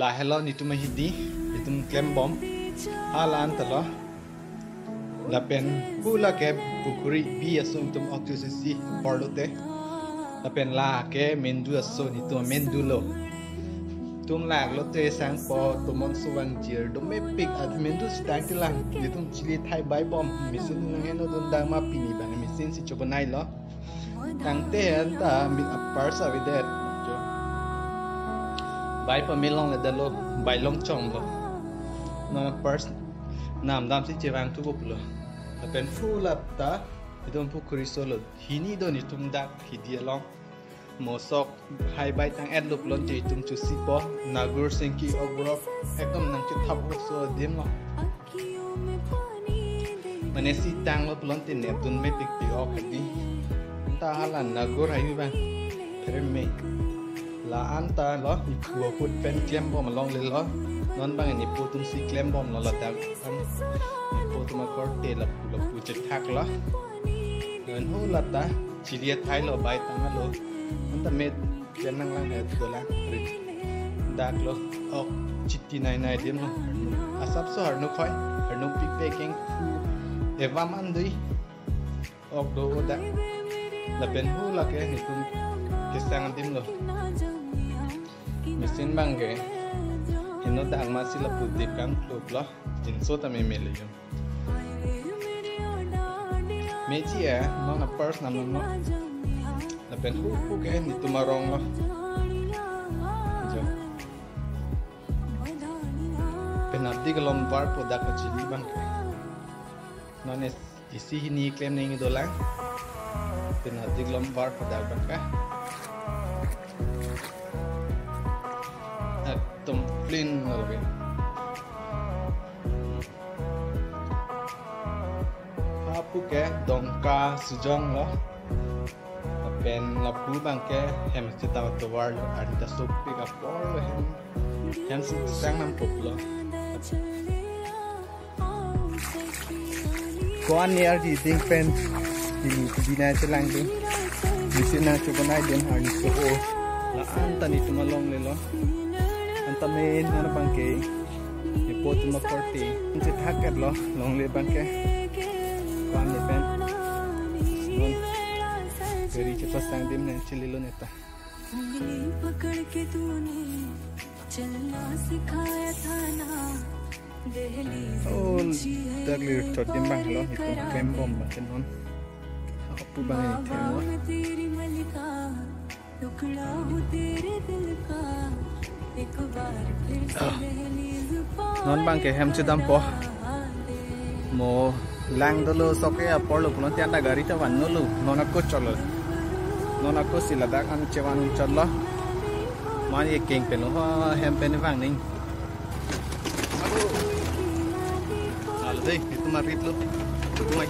la hello ni tu mahidi itum klem bom halan talo la pen pula ke pukuri bi asung tum oxysi borlote la pen la ke mendu aso ni tu mendulo tum lag lote sang po tumon suwan jir do me pik at mendu start lang ni tum chili thai bai bom misin ngeno dun dang ma pini bang misin si chobanai lo tang te anta mi apar sa videt jo bai pa melong le dalo bai long chong lo no pers nam dam si chewang tu bop lo la pen fu la ta idom pu kurisolo hini do ni tum dak hidia long mosok hai bai tang ad lup lon ti tum chu si po nagur sengki obrok ekdom nang chu thap so dim lo mane si tang lo lon tin ne tun me pik pi ok di ta halan nagur hai bang terme la anta lo ni pu put pen klem bom long le lo non bang ni pu tum si klem bom lo la ta ni pu tum kor te la pu chet thak lo ngan hu la ta chilia thai lo bai tang lo anta met kenang lang he dola rit dak lo ok chitti nai nai dim lo asap so har no khoi har no pik peking eva man dui ok do da la pen hu la ke ni tum ke sang dim lo mesin bang ke ino dang ma sila putip kan lo jin so ta me mele yo meji ya no na pers na no la pen hu ke ni tumarong lo jo pen abdi galom var po da ka chili bang ke no ne isi ni claim nei dolang pen abdi galom var po da bang ka tum plin lagi apu ke dongka sujong lo pen lapu bang ke hem kita to war lo ada sopi ka por lo hem sang nam pop lo kon yer di ding pen di na chelang tu di sina chubanai den har ni so la anta ni tumalong le lo anta main ana bang ke ipot mo korti inse thakat lo long le bang ke kon le pen non gari chapa sang dim ne chili lo neta पकड़ के तूने चलना सिखाया था ना oh dagli chotim bang lo itu kem bom ba kenon apu bang ni themo तेरी मलिका टुकड़ा हो तेरे दिल का एक बार फिर से दहलीज non bang ke hem chidam po mo lang dolo soke apor lo puno tianda gari ta wan no lo nona ko cholo nona ko sila dak an chewan cholo man ye keng pe no hem pe ni wang ning aduh al dei itu marit lo tu mai